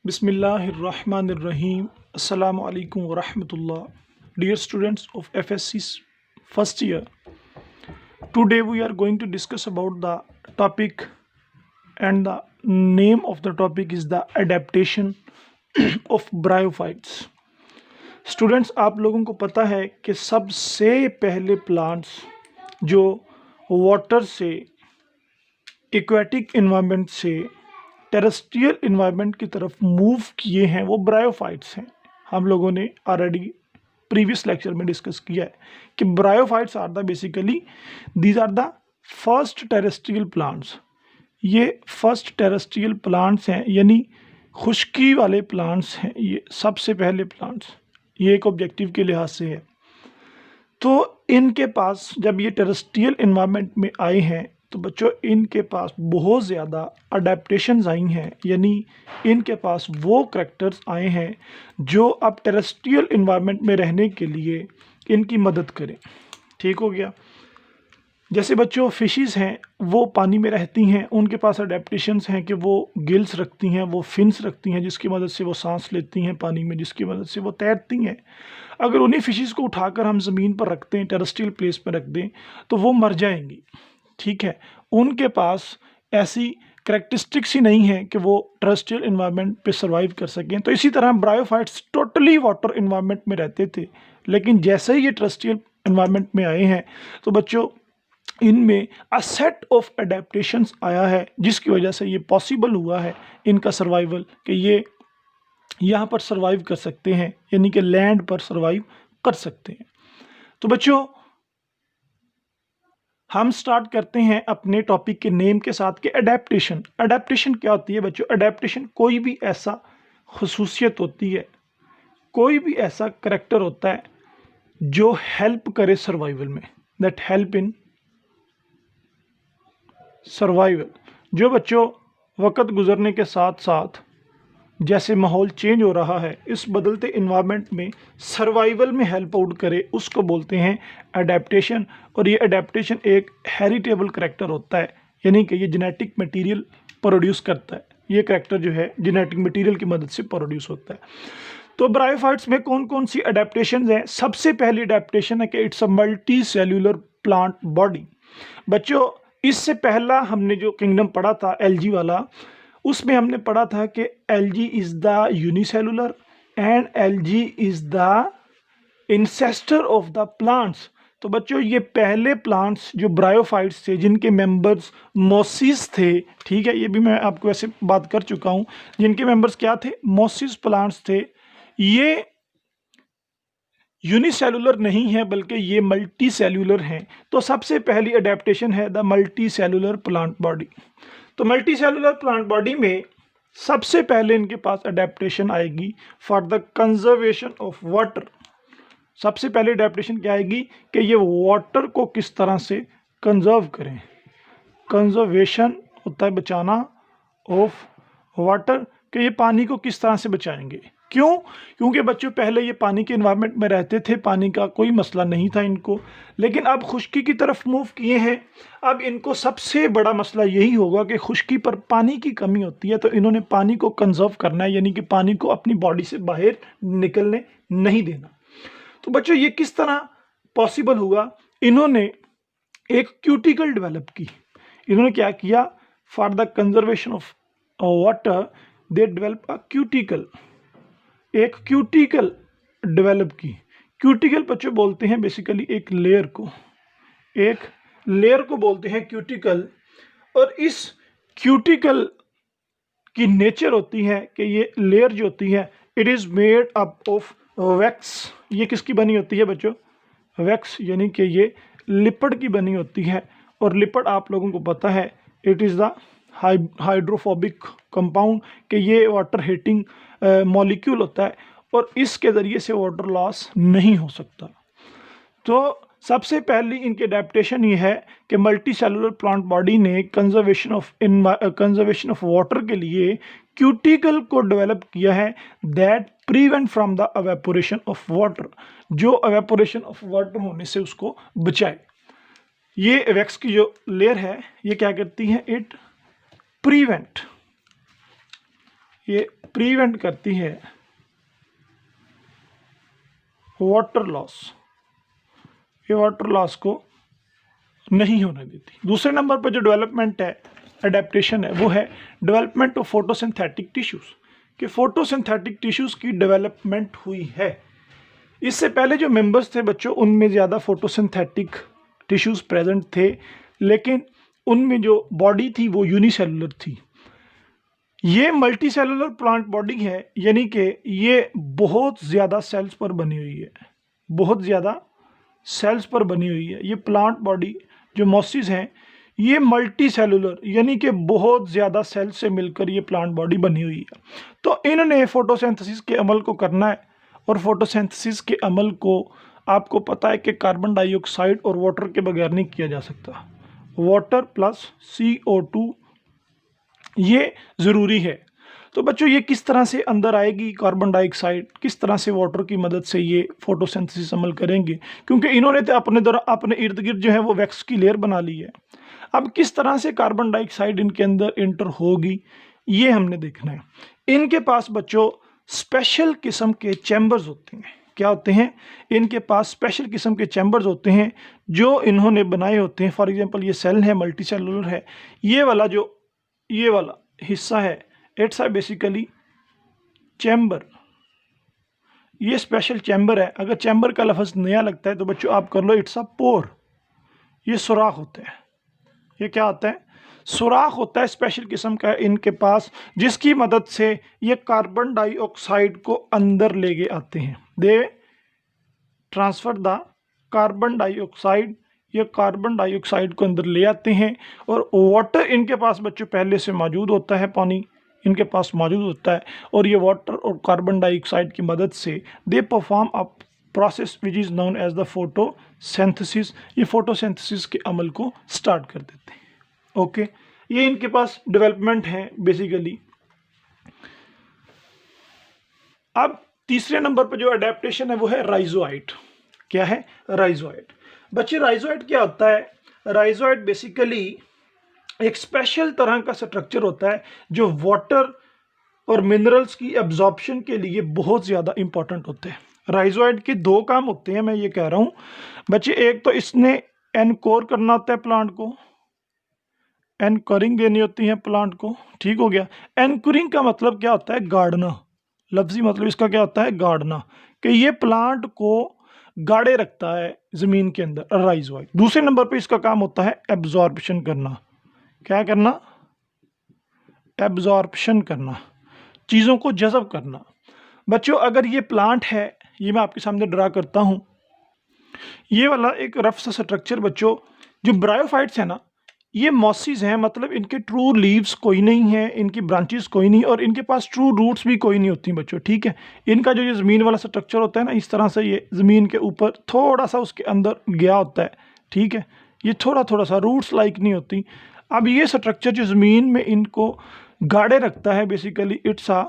Bismillahirrahmanirrahim. Assalamu alaikum wa rahmatullah. Dear students of FSC's first year, today we are going to discuss about the topic, and the name of the topic is the adaptation of bryophytes. Students, आप लोगों को पता है कि सबसे पहले plants जो water से, एक्वेटिक इन्वायरमेंट से टेरेस्ट्रियल इन्वायरमेंट की तरफ मूव किए हैं वो ब्रायोफाइट्स हैं। हम लोगों ने ऑलरेडी प्रीवियस लेक्चर में डिस्कस किया है कि bryophytes are the basically these are the first terrestrial plants. ये फर्स्ट टेरेस्ट्रियल प्लांट्स हैं, यानी खुश्की वाले प्लांट्स हैं। ये सबसे पहले प्लांट्स, ये एक ऑब्जेक्टिव के लिहाज से है। तो इनके पास जब ये टेरेस्ट्रियल इन्वायरमेंट में आए हैं तो बच्चों इनके पास बहुत ज़्यादा अडेप्टेशंस आई हैं, यानी इनके पास वो करैक्टर्स आए हैं जो अब टेरेस्ट्रियल इन्वायरमेंट में रहने के लिए इनकी मदद करें। ठीक हो गया। जैसे बच्चों फिशेस हैं, वो पानी में रहती हैं, उनके पास अडेप्टेशंस हैं कि वो गिल्स रखती हैं, वो फिन्स रखती हैं जिसकी मदद से वो सांस लेती हैं पानी में, जिसकी मदद से वो तैरती हैं। अगर उन्हीं फिशेस को उठाकर हम ज़मीन पर रखते हैं, टेरेस्ट्रियल प्लेस पर रख दें, तो वो मर जाएंगी। ठीक है, उनके पास ऐसी करैक्टरिस्टिक्स ही नहीं है कि वो टेरेस्ट्रियल इन्वायरमेंट पे सर्वाइव कर सकें। तो इसी तरह ब्रायोफाइट्स टोटली वाटर इन्वायरमेंट में रहते थे, लेकिन जैसे ही ये टेरेस्ट्रियल इन्वायरमेंट में आए हैं तो बच्चों इनमें अ सेट ऑफ अडेप्टेशंस आया है जिसकी वजह से ये पॉसिबल हुआ है इनका सर्वाइवल, कि ये यहाँ पर सर्वाइव कर सकते हैं, यानी कि लैंड पर सर्वाइव कर सकते हैं। तो बच्चों हम स्टार्ट करते हैं अपने टॉपिक के नेम के साथ कि अडेप्टेशन। अडेप्टेशन क्या होती है बच्चों? अडेप्टेशन कोई भी ऐसा खसूसियत होती है, कोई भी ऐसा करैक्टर होता है जो हेल्प करे सर्वाइवल में, दैट हेल्प इन सर्वाइवल। जो बच्चों वक्त गुजरने के साथ साथ जैसे माहौल चेंज हो रहा है, इस बदलते इन्वायरमेंट में सर्वाइवल में हेल्प आउट करे, उसको बोलते हैं अडेप्टेशन। और ये अडेप्टेशन एक हेरिटेबल करैक्टर होता है, यानी कि ये जेनेटिक मटेरियल प्रोड्यूस करता है। ये करैक्टर जो है जेनेटिक मटेरियल की मदद से प्रोड्यूस होता है। तो ब्रायोफाइट्स में कौन कौन सी अडेप्टेशन हैं? सबसे पहली अडेप्टेशन है कि it's a multi cellular plant body. बच्चों इससे पहला हमने जो किंगडम पढ़ा था एल्गी वाला, उसमें हमने पढ़ा था कि algae is the unicellular and algae is the ancestor of the plants. तो बच्चों ये पहले प्लांट्स जो ब्रायोफाइट्स थे, जिनके मेंबर्स मोसिस थे, ठीक है, ये भी मैं आपको ऐसे बात कर चुका हूँ, जिनके मेंबर्स क्या थे? मोसिस प्लांट्स थे। ये यूनिसेलुलर नहीं है बल्कि ये मल्टी सेल्यूलर हैं। तो सबसे पहली अडेप्टेशन है the multi cellular plant body. तो मल्टी सेलुलर प्लांट बॉडी में सबसे पहले इनके पास अडेप्टेशन आएगी for the conservation of water. सबसे पहले अडेप्टेशन क्या आएगी कि ये वाटर को किस तरह से कंजर्व करें। कंजर्वेशन होता है बचाना ऑफ वाटर, कि ये पानी को किस तरह से बचाएंगे। क्यों? क्योंकि बच्चों पहले ये पानी के इन्वायरमेंट में रहते थे, पानी का कोई मसला नहीं था इनको, लेकिन अब खुश्की की तरफ मूव किए हैं। अब इनको सबसे बड़ा मसला यही होगा कि खुश्की पर पानी की कमी होती है, तो इन्होंने पानी को कंजर्व करना है, यानी कि पानी को अपनी बॉडी से बाहर निकलने नहीं देना। तो बच्चों ये किस तरह पॉसिबल हुआ? इन्होंने एक क्यूटिकल डेवलप की। इन्होंने क्या किया? For the conservation of water they develop a cuticle, एक क्यूटिकल डेवलप की। क्यूटिकल बच्चों बोलते हैं बेसिकली एक लेयर को, एक लेयर को बोलते हैं क्यूटिकल। और इस क्यूटिकल की नेचर होती है कि ये लेयर जो होती है it is made up of wax. ये किसकी बनी होती है बच्चों? वैक्स, यानी कि ये लिपिड की बनी होती है। और लिपिड आप लोगों को पता है it is the hydrophobic compound, कि ये वाटर हीटिंग मॉलिक्यूल होता है और इसके ज़रिए से वाटर लॉस नहीं हो सकता। तो सबसे पहली इनकी अडेप्टेशन ये है कि मल्टी सेलुलर प्लांट बॉडी ने कंजर्वेशन ऑफ वाटर के लिए क्यूटिकल को डेवलप किया है that prevent from the evaporation of water, जो एवेपोरेशन ऑफ वाटर होने से उसको बचाए। ये वैक्स की जो लेयर है ये क्या करती है? इट प्रिवेंट, ये प्रिवेंट करती है वाटर लॉस, ये वाटर लॉस को नहीं होने देती। दूसरे नंबर पर जो डेवलपमेंट है, एडेप्टेशन है, वो है डेवलपमेंट ऑफ फोटोसिंथेटिक टिश्यूज़, कि फोटोसिंथेटिक टिश्यूज़ की डेवलपमेंट हुई है। इससे पहले जो मेंबर्स थे बच्चों, उनमें ज़्यादा फोटोसिंथेटिक टिश्यूज़ प्रेजेंट थे, लेकिन उनमें जो बॉडी थी वो यूनिसेलुलर थी। ये मल्टी सेलुलर प्लांट बॉडी है, यानी कि ये बहुत ज़्यादा सेल्स पर बनी हुई है, बहुत ज़्यादा सेल्स पर बनी हुई है। ये प्लांट बॉडी जो मॉसिस हैं, ये मल्टी सेलुलर यानी कि बहुत ज़्यादा सेल्स से मिलकर ये प्लांट बॉडी बनी हुई है। तो इन्होंने फोटोसिंथेसिस के अमल को करना है, और फोटोसिंथेसिस के अमल को आपको पता है कि कार्बन डाइऑक्साइड और वाटर के बगैर नहीं किया जा सकता। वाटर प्लस CO2 ये ज़रूरी है। तो बच्चों ये किस तरह से अंदर आएगी कार्बन डाइऑक्साइड, किस तरह से वाटर की मदद से ये फोटोसिंथेसिस अमल करेंगे, क्योंकि इन्होंने तो अपने इर्द गिर्द जो है वो वैक्स की लेयर बना ली है। अब किस तरह से कार्बन डाइऑक्साइड इनके अंदर इंटर होगी, ये हमने देखना है। इनके पास बच्चों स्पेशल किस्म के चैम्बर्स होते हैं। क्या होते हैं? इनके पास स्पेशल किस्म के चैम्बर्स होते हैं जो इन्होंने बनाए होते हैं। फॉर एग्जांपल ये सेल है, मल्टी सेलुलर है, ये वाला हिस्सा है, इट्स अ बेसिकली चैम्बर, ये स्पेशल चैम्बर है। अगर चैम्बर का लफ्ज़ नया लगता है तो बच्चों आप कर लो, इट्स अ पोर। ये सुराख होते हैं, ये क्या होता है? सुराख होता है, स्पेशल किस्म का इनके पास, जिसकी मदद से ये कार्बन डाइऑक्साइड को अंदर लेके आते हैं। They transfer the carbon dioxide, ये कार्बन डाइऑक्साइड को अंदर ले आते हैं। और वाटर इनके पास बच्चों पहले से मौजूद होता है, पानी इनके पास मौजूद होता है, और ये वाटर और कार्बन डाइऑक्साइड की मदद से they perform a process which is known as the photosynthesis. ये फोटोसिंथेसिस के अमल को स्टार्ट कर देते हैं। ओके, ये इनके पास डेवलपमेंट है बेसिकली। अब तीसरे नंबर पर जो अडेप्टेशन है वो है राइजोआइट। क्या है? राइजोआइट। बच्चे राइजोआइट क्या होता है? राइजोआइट बेसिकली एक स्पेशल तरह का स्ट्रक्चर होता है जो वाटर और मिनरल्स की एब्जॉर्प्शन के लिए बहुत ज़्यादा इंपॉर्टेंट होते हैं। राइजोआइट के दो काम होते हैं, मैं ये कह रहा हूँ बच्चे। एक तो इसने एनकोर करना होता है प्लांट को, एनकोरिंग देनी होती है प्लांट को, ठीक हो गया। एनकोरिंग का मतलब क्या होता है? गाड़ना। लफ्जी मतलब इसका क्या होता है? गाड़ना, कि ये प्लांट को गाड़े रखता है ज़मीन के अंदर, राइजोआइट। दूसरे नंबर पे इसका काम होता है एब्जॉर्प्शन करना। क्या करना? एब्जॉर्प्शन करना, चीज़ों को जज़ब करना। बच्चों अगर ये प्लांट है, ये मैं आपके सामने ड्रा करता हूँ, ये वाला एक रफ सा स्ट्रक्चर बच्चों, जो ब्रायोफाइट्स है ना, ये मॉसिस हैं, मतलब इनके ट्रू लीव्स कोई नहीं है, इनकी ब्रांचेस कोई नहीं, और इनके पास ट्रू रूट्स भी कोई नहीं होती बच्चों, ठीक है। इनका जो ये ज़मीन वाला स्ट्रक्चर होता है ना, इस तरह से ये ज़मीन के ऊपर थोड़ा सा उसके अंदर गया होता है, ठीक है। ये थोड़ा सा रूट्स लाइक नहीं होती। अब ये स्ट्रक्चर जो ज़मीन में इनको गाड़े रखता है बेसिकली, इट्स अ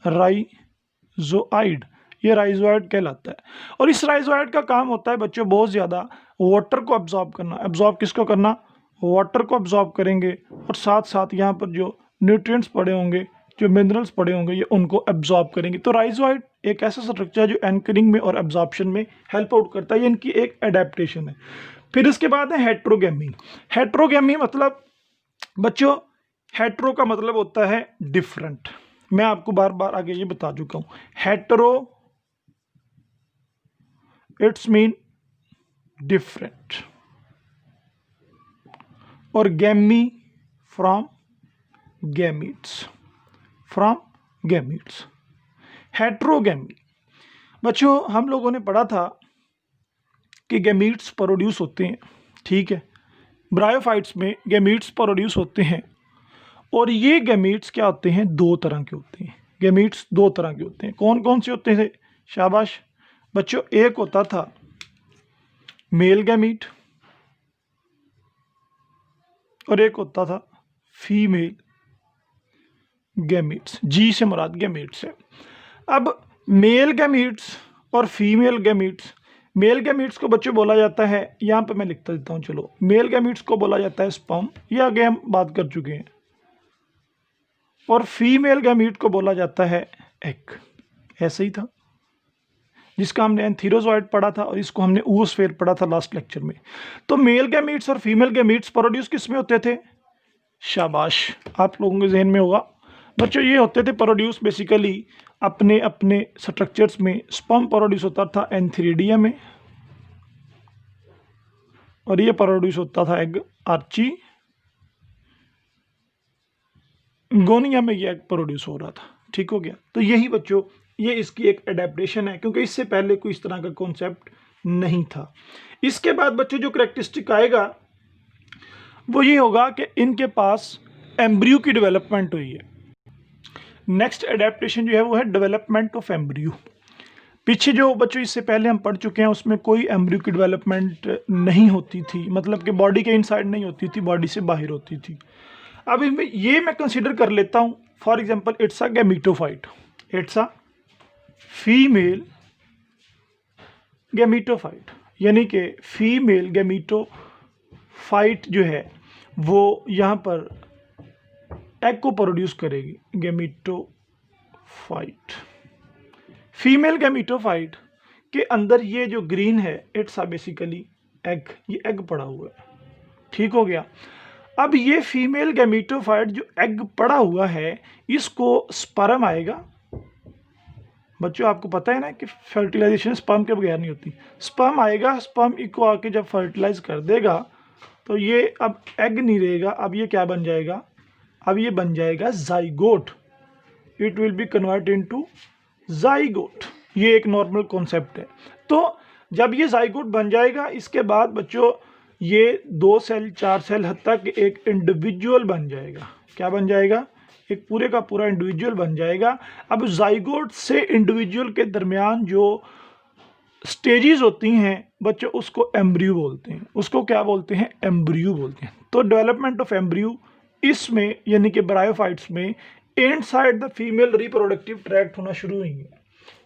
राइजोआइड, ये राइजोआइड कहलाता है। और इस राइजोआइड का काम होता है बच्चों बहुत ज़्यादा वाटर को अब्जॉर्ब करना। अब्जॉर्ब किसको करना? वाटर को अब्जॉर्ब करेंगे, और साथ साथ यहाँ पर जो न्यूट्रिएंट्स पड़े होंगे, जो मिनरल्स पड़े होंगे, ये उनको एब्जॉर्ब करेंगे। तो राइजोआइड एक ऐसा स्ट्रक्चर है जो एंकरिंग में और एब्जॉर्प्शन में हेल्प आउट करता है, ये इनकी एक एडेप्टेशन है। फिर इसके बाद है हेट्रोगेमी। हेट्रोगेमी मतलब बच्चों, हेट्रो का मतलब होता है डिफरेंट। मैं आपको बार बार आगे ये बता चुका हूँ। हेट्रो इट्स मीन डिफरेंट, और गैमी from gametes, from gametes. Heterogamy बच्चों हम लोगों ने पढ़ा था कि गैमीट्स प्रोड्यूस होते हैं, ठीक है। ब्रायोफाइट्स में गैमीट्स प्रोड्यूस होते हैं, और ये गैमीट्स क्या होते हैं? दो तरह के होते हैं। गैमीट्स दो तरह के होते हैं। कौन कौन से होते थे? शाबाश बच्चों, एक होता था मेल गैमीट, और एक होता था फीमेल गैमीट्स। जी से मुराद गैमीट्स है। अब मेल गैमीट्स और फीमेल गैमीट्स, मेल गैमीट्स को बच्चों बोला जाता है, यहाँ पे मैं लिखता देता हूँ, चलो। मेल गैमीट्स को बोला जाता है स्पर्म, ये आगे हम बात कर चुके हैं। और फीमेल गैमीट को बोला जाता है एग। ऐसे ही था, जिसका हमने एंथीरोजॉइड पढ़ा था और इसको हमने oosphere पढ़ा था लास्ट लेक्चर में। तो मेल गैमीट्स और फीमेल गैमीट्स प्रोड्यूस किस में होते थे? शाबाश, आप लोगों के जहन में होगा बच्चों, ये होते थे प्रोड्यूस बेसिकली अपने अपने स्ट्रक्चर्स में। स्पर्म प्रोड्यूस होता था एंथीरिडिया में और ये प्रोड्यूस होता था एग आर्ची गोनिया में, ये एग प्रोड्यूस हो रहा था। ठीक हो गया। तो यही बच्चों ये इसकी एक एडेप्टेशन है, क्योंकि इससे पहले कोई इस तरह का कॉन्सेप्ट नहीं था। इसके बाद बच्चों जो करैक्टरिस्टिक आएगा वो ये होगा कि इनके पास एम्ब्रियो की डेवलपमेंट हुई है। नेक्स्ट एडेप्टेशन जो है वो है डेवलपमेंट ऑफ एम्ब्रियो। पीछे जो बच्चों इससे पहले हम पढ़ चुके हैं उसमें कोई एम्ब्रियो की डेवलपमेंट नहीं होती थी, मतलब कि बॉडी के इनसाइड नहीं होती थी, बॉडी से बाहर होती थी। अब इसमें ये मैं कंसीडर कर लेता हूँ, for example it's a gametophyte, it's a female gametophyte, यानी कि फीमेल गैमीटोफाइट जो है वो यहाँ पर एग को प्रोड्यूस करेगी। गैमीटोफाइट, फीमेल गैमीटोफाइट के अंदर ये जो ग्रीन है इट्स बेसिकली एग, ये एग पड़ा हुआ है। ठीक हो गया। अब ये फीमेल गैमीटोफाइट जो एग पड़ा हुआ है इसको स्पर्म आएगा। बच्चों आपको पता है ना कि फर्टिलाइजेशन स्पर्म के बगैर नहीं होती। स्पर्म आएगा, स्पर्म इको आके जब फर्टिलाइज कर देगा तो ये अब एग नहीं रहेगा, अब ये क्या बन जाएगा? अब ये बन जाएगा zygote. It will be convert into zygote. ये एक नॉर्मल कॉन्सेप्ट है। तो जब ये जाइगोट बन जाएगा इसके बाद बच्चों ये 2 सेल 4 सेल हत्ता कि एक इंडिविजुअल बन जाएगा। क्या बन जाएगा? एक पूरे का पूरा इंडिविजुअल बन जाएगा। अब जाइगोट से इंडिविजुअल के दरमियान जो स्टेजेस होती हैं बच्चों उसको एम्ब्रियो बोलते हैं। उसको क्या बोलते हैं? एम्ब्रियो बोलते हैं। तो डेवलपमेंट ऑफ एम्ब्रियो इसमें यानी कि ब्रायोफाइट्स में inside the female reproductive tract होना शुरू हुई है।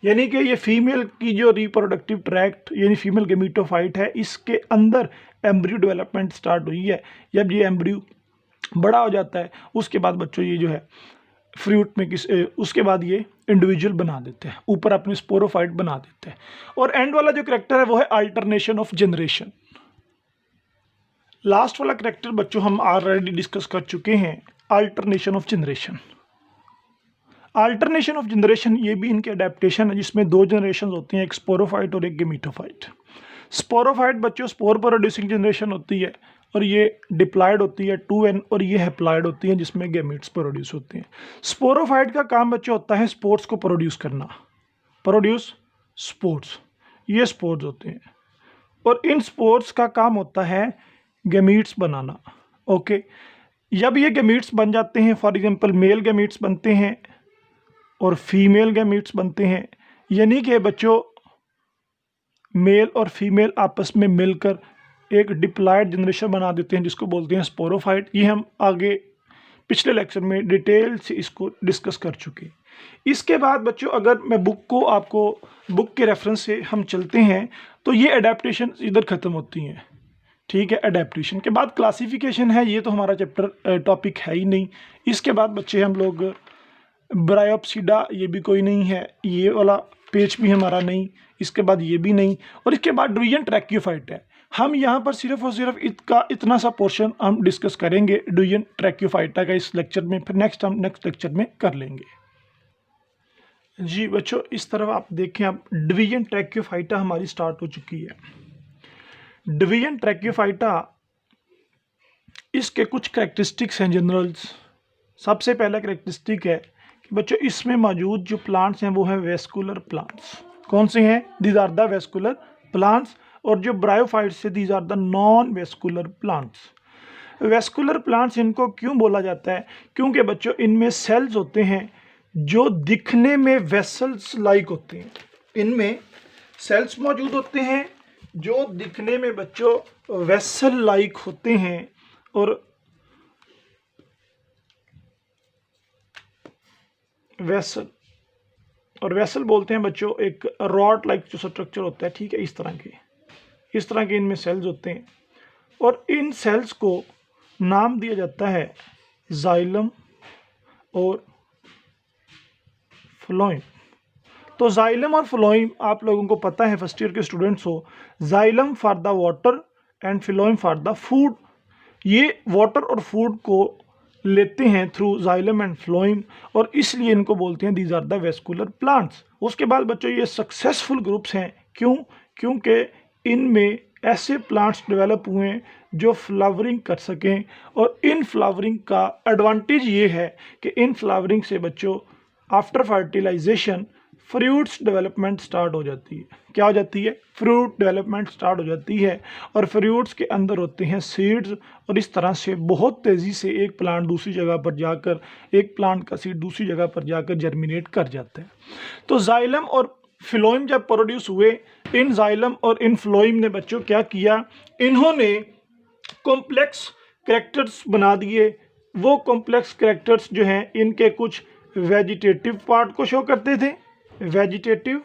यानी कि ये फीमेल की जो रिप्रोडक्टिव ट्रैक्ट यानी फीमेल गैमीटोफाइट है इसके अंदर एम्ब्रियो डेवलपमेंट स्टार्ट हुई है। जब ये एम्ब्रियो बड़ा हो जाता है उसके बाद बच्चों ये जो है फ्रूट में उसके बाद ये इंडिविजुअल बना देते हैं, ऊपर अपने स्पोरोफाइट बना देते हैं। और एंड वाला जो करेक्टर है वो है अल्टरनेशन ऑफ जनरेशन। लास्ट वाला करेक्टर बच्चों हम ऑलरेडी डिस्कस कर चुके हैं, alternation of generation. Alternation of generation ये भी इनके अडेप्टेशन है जिसमें 2 जनरेशन होती हैं, एक स्पोरोफाइट और एक गैमीटोफाइट। स्पोरोफाइट बच्चों स्पोर प्रोड्यूसिंग जनरेशन होती है और ये डिप्लॉयड होती है 2n, और ये हैप्लॉयड होती है जिसमें गैमीट्स प्रोड्यूस होते हैं। स्पोरोफाइट का काम बच्चों होता है स्पोर्ट्स को प्रोड्यूस करना, प्रोड्यूस स्पोर्ट्स, ये स्पोर्ट्स होते हैं। और इन स्पोर्ट्स का काम होता है गैमीट्स बनाना। ओके, जब ये गैमीट्स बन जाते हैं, फॉर एग्जांपल मेल गैमीट्स बनते हैं और फीमेल गैमीट्स बनते हैं, यानी कि बच्चों मेल और फीमेल आपस में मिलकर एक डिप्लॉयड जनरेशन बना देते हैं जिसको बोलते हैं स्पोरोफाइट। ये हम आगे पिछले लेक्चर में डिटेल से इसको डिस्कस कर चुके हैं। इसके बाद बच्चों अगर मैं बुक के रेफरेंस से हम चलते हैं तो ये अडेप्टेशन इधर ख़त्म होती हैं। ठीक है, अडेप्टेशन के बाद क्लासिफिकेशन है, ये तो हमारा चैप्टर टॉपिक है ही नहीं। इसके बाद बच्चे हम लोग ब्रायोप्सिडा, ये भी कोई नहीं है, ये वाला पेज भी हमारा नहीं, इसके बाद ये भी नहीं, और इसके बाद डिवीजन ट्रैक्योफाइट है। हम यहाँ पर सिर्फ और सिर्फ इतना सा पोर्शन हम डिस्कस करेंगे डिवीजन ट्रैक्योफाइटा का इस लेक्चर में, फिर हम नेक्स्ट लेक्चर में कर लेंगे। जी बच्चों इस तरफ आप देखें, अब डिवीजन ट्रैक्योफाइटा हमारी स्टार्ट हो चुकी है। डिवीजन ट्रैक्योफाइटा, इसके कुछ कैरेक्टरिस्टिक्स हैं जनरल्स। सबसे पहला कैरेक्टरिस्टिक है कि बच्चों इसमें मौजूद जो प्लांट्स हैं वो है वेस्कुलर प्लांट्स। कौन से हैं? These are the vascular plants. और जो ब्रायोफाइट्स से these are the non vascular plants. Vascular plants इनको क्यों बोला जाता है? क्योंकि बच्चों इनमें सेल्स होते हैं जो दिखने में वेसल्स लाइक होते हैं। इनमें सेल्स मौजूद होते हैं जो दिखने में बच्चों वेसल लाइक होते हैं। और वेसल बोलते हैं बच्चों एक रॉड लाइक जो स्ट्रक्चर होता है। ठीक है, इस तरह के इनमें सेल्स होते हैं। और इन सेल्स को नाम दिया जाता है जाइलम और फ्लोएम। तो जाइलम और फ्लोएम आप लोगों को पता है, फर्स्ट ईयर के स्टूडेंट्स हो, xylem for the water and phloem for the food. ये वाटर और फूड को लेते हैं थ्रू जाइलम एंड फ्लोएम, और इसलिए इनको बोलते हैं these are the vascular plants. उसके बाद बच्चों ये सक्सेसफुल ग्रुप्स हैं, क्यों? क्योंकि इनमें ऐसे प्लांट्स डेवलप हुए हैं जो फ्लावरिंग कर सकें, और इन फ्लावरिंग का एडवांटेज ये है कि इन फ्लावरिंग से बच्चों after fertilization fruits development start हो जाती है। क्या हो जाती है? फ्रूट डेवलपमेंट स्टार्ट हो जाती है, और फ्रूट्स के अंदर होते हैं सीड्स, और इस तरह से बहुत तेज़ी से एक प्लांट दूसरी जगह पर जाकर, एक प्लांट का सीड दूसरी जगह पर जाकर जर्मिनेट कर जाता है। तो जाइलम और फ्लोएम जब प्रोड्यूस हुए, इन जाइलम और इन फ्लोएम ने बच्चों क्या किया, इन्होंने कॉम्प्लेक्स कैरेक्टर्स बना दिए। वो कॉम्प्लेक्स कैरेक्टर्स जो हैं इनके कुछ वेजिटेटिव पार्ट को शो करते थे, वेजिटेटिव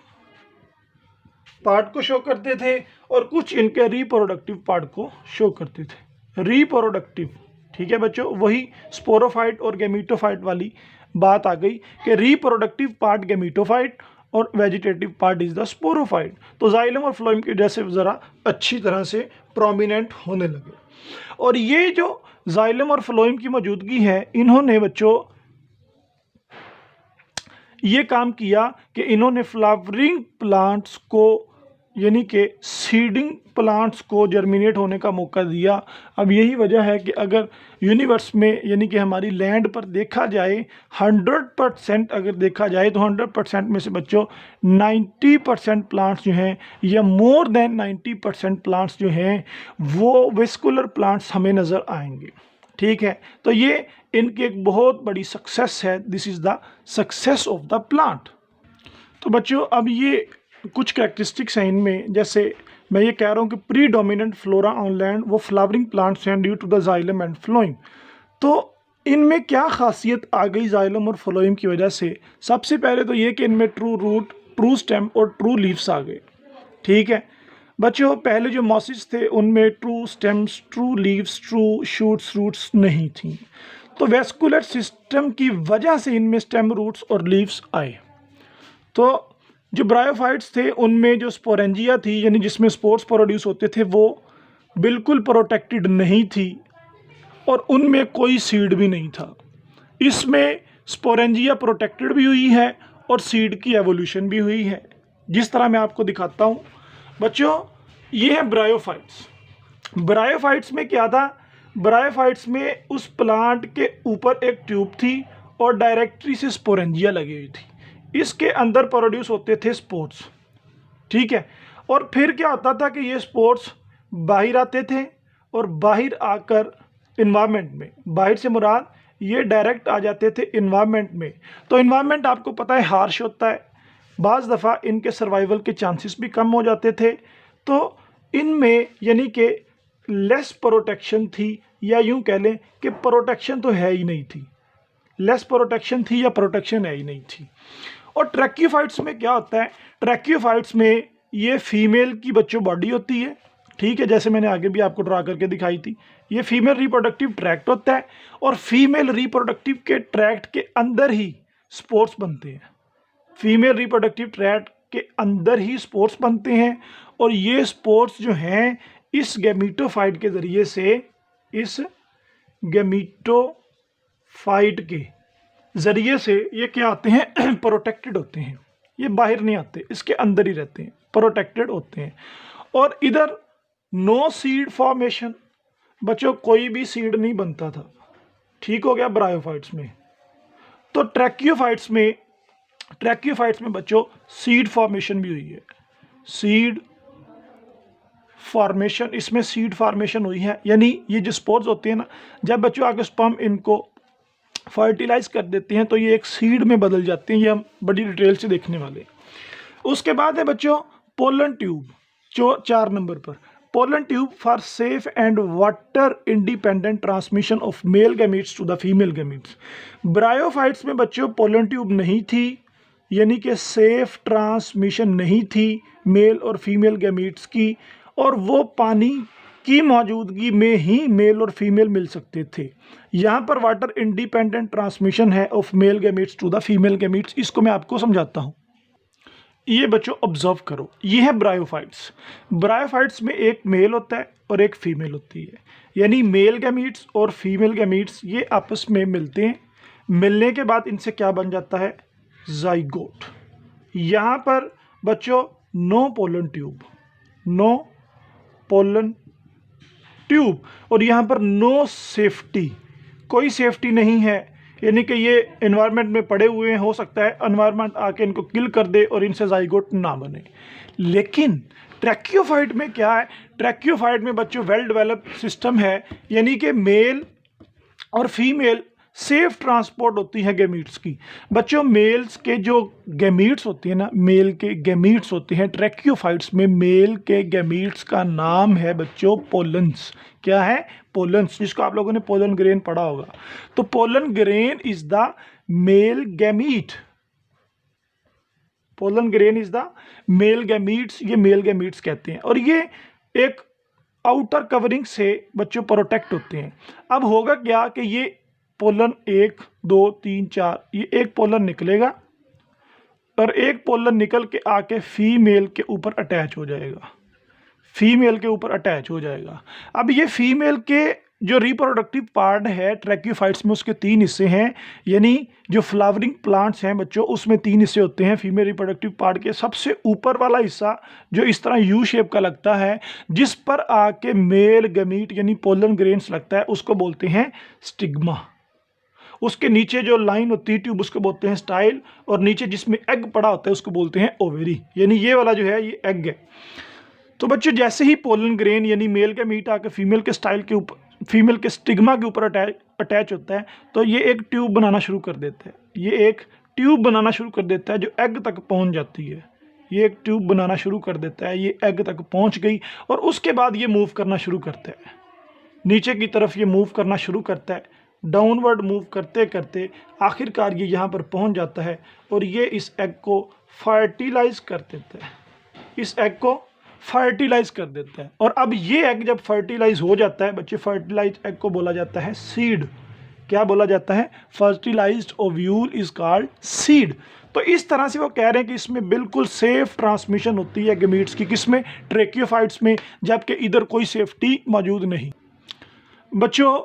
पार्ट को शो करते थे, और कुछ इनके रिप्रोडक्टिव पार्ट को शो करते थे। रिप्रोडक्टिव, ठीक है बच्चों, वही स्पोरोफाइट और गैमीटोफाइट वाली बात आ गई कि रिप्रोडक्टिव पार्ट गैमीटोफाइट और vegetative part is the sporophyte. तो जाइलम और फ्लोएम की वजह से ज़रा अच्छी तरह से प्रोमिनेंट होने लगे। और ये जो जाइलम और फ्लोएम की मौजूदगी है, इन्होंने बच्चों ये काम किया कि इन्होंने फ्लावरिंग प्लांट्स को, यानी कि सीडिंग प्लांट्स को जर्मिनेट होने का मौका दिया। अब यही वजह है कि अगर यूनिवर्स में, यानी कि हमारी लैंड पर देखा जाए, 100% अगर देखा जाए तो 100% में से बच्चों 90% प्लांट्स जो हैं, या मोर देन 90% प्लांट्स जो हैं, वो वेस्कुलर प्लांट्स हमें नज़र आएंगे। ठीक है, तो ये इनकी एक बहुत बड़ी सक्सेस है। This is the success of the plant. तो बच्चों अब ये कुछ कैरेक्टरिस्टिक्स हैं इनमें, जैसे मैं ये कह रहा हूँ कि predominant flora on land वो फ्लावरिंग प्लांट्स हैं due to the xylem and phloem. तो इनमें क्या खासियत आ गई जाइलम और फ्लोएम की वजह से? सबसे पहले तो ये कि इनमें ट्रू रूट, ट्रू स्टेम और ट्रू लीव्स आ गए। ठीक है बच्चों, पहले जो मॉसिस थे उनमें true stems, true leaves, true shoots, roots नहीं थी। तो वेस्कुलर सिस्टम की वजह से इनमें स्टेम, रूट्स और लीव्स आए। तो जो ब्रायोफाइट्स थे उनमें जो स्पोरेंजिया थी, यानी जिसमें स्पोर्स प्रोड्यूस होते थे, वो बिल्कुल प्रोटेक्टेड नहीं थी, और उनमें कोई सीड भी नहीं था। इसमें स्पोरेंजिया प्रोटेक्टेड भी हुई है और सीड की एवोल्यूशन भी हुई है, जिस तरह मैं आपको दिखाता हूँ। बच्चों ये है ब्रायोफाइट्स। ब्रायोफाइट्स में क्या था? ब्रायोफाइट्स में उस प्लांट के ऊपर एक ट्यूब थी और डायरेक्टरी से स्पोरेंजिया लगी हुई थी। इसके अंदर प्रोड्यूस होते थे स्पोर्स। ठीक है, और फिर क्या होता था कि ये स्पोर्स बाहर आते थे, और बाहर आकर इन्वायरमेंट में, बाहर से मुराद ये डायरेक्ट आ जाते थे इन्वायरमेंट में। तो इन्वायरमेंट आपको पता है हार्श होता है, बाज़ दफ़ा इनके सर्वाइवल के चांसेस भी कम हो जाते थे। तो इनमें यानी कि लेस प्रोटेक्शन थी, या यूं कह लें कि प्रोटेक्शन तो है ही नहीं थी, लेस प्रोटेक्शन थी या प्रोटेक्शन है ही नहीं थी। और ट्रैकियोफाइट्स में क्या होता है? ट्रैकियोफाइट्स में ये फीमेल की बच्चों बॉडी होती है। ठीक है, जैसे मैंने आगे भी आपको ड्रा करके दिखाई थी, ये फीमेल रिप्रोडक्टिव ट्रैक्ट होता है, और फीमेल रिप्रोडक्टिव के ट्रैक्ट के अंदर ही स्पोर्स बनते हैं। फीमेल रिप्रोडक्टिव ट्रैक्ट के अंदर ही स्पोर्स बनते हैं, और ये स्पोर्स जो हैं इस गैमीटोफाइट के ज़रिए से, इस गैमीटोफाइट के ज़रिए से ये क्या आते हैं? प्रोटेक्टेड होते हैं। ये बाहर नहीं आते, इसके अंदर ही रहते हैं, प्रोटेक्टेड होते हैं। और इधर नो सीड फॉर्मेशन, बच्चों कोई भी सीड नहीं बनता था। ठीक हो गया ब्रायोफाइट्स में। तो ट्रैकियोफाइट्स में बच्चों सीड फॉर्मेशन भी हुई है। सीड फॉर्मेशन, इसमें सीड फॉर्मेशन हुई है, यानी ये जो स्पोर्स होते हैं ना, जब बच्चों आगे स्पर्म इनको फर्टिलाइज कर देते हैं तो ये एक सीड में बदल जाते हैं। ये हम बड़ी डिटेल से देखने वाले हैं। उसके बाद है बच्चों पोलन ट्यूब, जो 4 नंबर पर, pollen tube for safe and water independent transmission of male gametes to the female gametes. Bryophytes में बच्चों पोलन ट्यूब नहीं थी, यानी कि सेफ ट्रांसमिशन नहीं थी मेल और फीमेल गैमीट्स की, और वो पानी की मौजूदगी में ही मेल और फीमेल मिल सकते थे। यहाँ पर वाटर इंडिपेंडेंट ट्रांसमिशन है of male gametes to the female gametes. इसको मैं आपको समझाता हूँ। ये बच्चों ऑब्जर्व करो, ये है ब्रायोफाइट्स। ब्रायोफाइट्स में एक मेल होता है और एक फीमेल होती है, यानी मेल गैमीट्स और फीमेल गैमीट्स ये आपस में मिलते हैं। मिलने के बाद इनसे क्या बन जाता है? जाइगोट। यहाँ पर बच्चों no pollen tube, no pollen tube, और यहाँ पर नो सेफ्टी, कोई सेफ्टी नहीं है, यानी कि ये एनवायरनमेंट में पड़े हुए हैं, हो सकता है एनवायरनमेंट आके इनको किल कर दे और इनसे जाइगोट ना बने। लेकिन ट्रैकियोफाइट में क्या है? ट्रैकियोफाइट में बच्चों वेल डेवलप्ड सिस्टम है, यानी कि मेल और फीमेल सेफ ट्रांसपोर्ट होती है गैमीट्स की। बच्चों मेल्स के जो गैमीट्स होती है ना, मेल के गैमीट्स होते हैं ट्रैकियोफाइट्स में, मेल के गैमीट्स का नाम है बच्चों पोलन्स। क्या है? पोलन्स, जिसको आप लोगों ने पोलन ग्रेन पढ़ा होगा। तो pollen grain is the male gamete, pollen grain is the male gametes, ये मेल गैमीट्स कहते हैं, और ये एक आउटर कवरिंग से बच्चों प्रोटेक्ट होते हैं। अब होगा क्या कि ये पोलन 1 2 3 4, ये एक पोलन निकलेगा और एक पोलन निकल के आके फीमेल के ऊपर अटैच हो जाएगा, फीमेल के ऊपर अटैच हो जाएगा। अब ये फीमेल के जो रिप्रोडक्टिव पार्ट है ट्रैकियोफाइट्स में, उसके 3 हिस्से हैं, यानी जो फ्लावरिंग प्लांट्स हैं बच्चों उसमें 3 हिस्से होते हैं फीमेल रिप्रोडक्टिव पार्ट के। सबसे ऊपर वाला हिस्सा जो इस तरह यू शेप का लगता है, जिस पर आके मेल गैमीट यानी पोलन ग्रेन्स लगता है, उसको बोलते हैं स्टिग्मा। उसके नीचे जो लाइन होती है ट्यूब, उसको बोलते हैं स्टाइल, और नीचे जिसमें एग पड़ा होता है उसको बोलते हैं ओवेरी, यानी ये वाला जो है ये एग है। तो बच्चों जैसे ही पोलन ग्रेन यानी मेल का मीट आकर फीमेल के स्टाइल के ऊपर, फीमेल के स्टिग्मा के ऊपर अटैच होता है, तो ये एक ट्यूब बनाना शुरू कर देता है, ये एक ट्यूब बनाना शुरू कर देता है जो एग तक पहुंच जाती है। ये एक ट्यूब बनाना शुरू कर देता है, ये एग तक पहुंच गई, और उसके बाद ये मूव करना शुरू करता है, नीचे की तरफ ये मूव करना शुरू करता है, डाउनवर्ड मूव करते करते आखिरकार ये यहाँ पर पहुँच जाता है, और ये इस एग को फर्टिलाइज कर देता है, इस एग को फर्टिलाइज कर देता है। और अब ये एग जब फर्टिलाइज हो जाता है बच्चे, फर्टिलाइज एग को बोला जाता है सीड। क्या बोला जाता है? Fertilized ovule is called seed. तो इस तरह से वो कह रहे हैं कि इसमें बिल्कुल सेफ ट्रांसमिशन होती है गैमीट्स की, किसमें? ट्रैकियोफाइट्स में, जबकि इधर कोई सेफ्टी मौजूद नहीं। बच्चों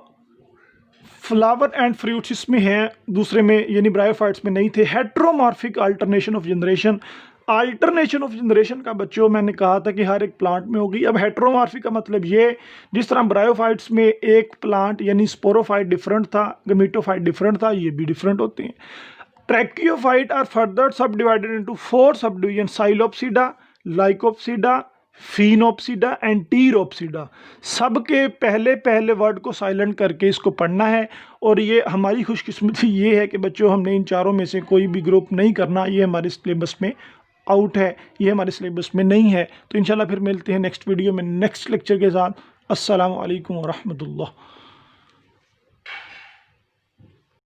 फ्लावर एंड फ्रूट्स इसमें हैं, दूसरे में यानी ब्रायोफाइट्स में नहीं थे। Heteromorphic alternation of generation, alternation of generation का बच्चों मैंने कहा था कि हर एक प्लांट में होगी। अब हेट्रोमॉर्फिक का मतलब ये, जिस तरह ब्रायोफाइट्स में एक प्लांट यानी स्पोरोफाइट डिफरेंट था, गमीटोफाइट डिफरेंट था, ये भी डिफरेंट होते हैं। Tracheophyte are further subdivided into 4 subdivision, psilopsida, lycopsida, sphenopsida and pteropsida. सबके पहले पहले वर्ड को साइलेंट करके इसको पढ़ना है, और ये हमारी खुशकिस्मती ये है कि बच्चों हमने इन चारों में से कोई भी ग्रुप नहीं करना, ये हमारे सिलेबस में आउट है, ये हमारे सिलेबस में नहीं है। तो इंशाल्लाह फिर मिलते हैं नेक्स्ट वीडियो में नेक्स्ट लेक्चर के साथ। अस्सलामु अलैकुम व रहमतुल्लाह।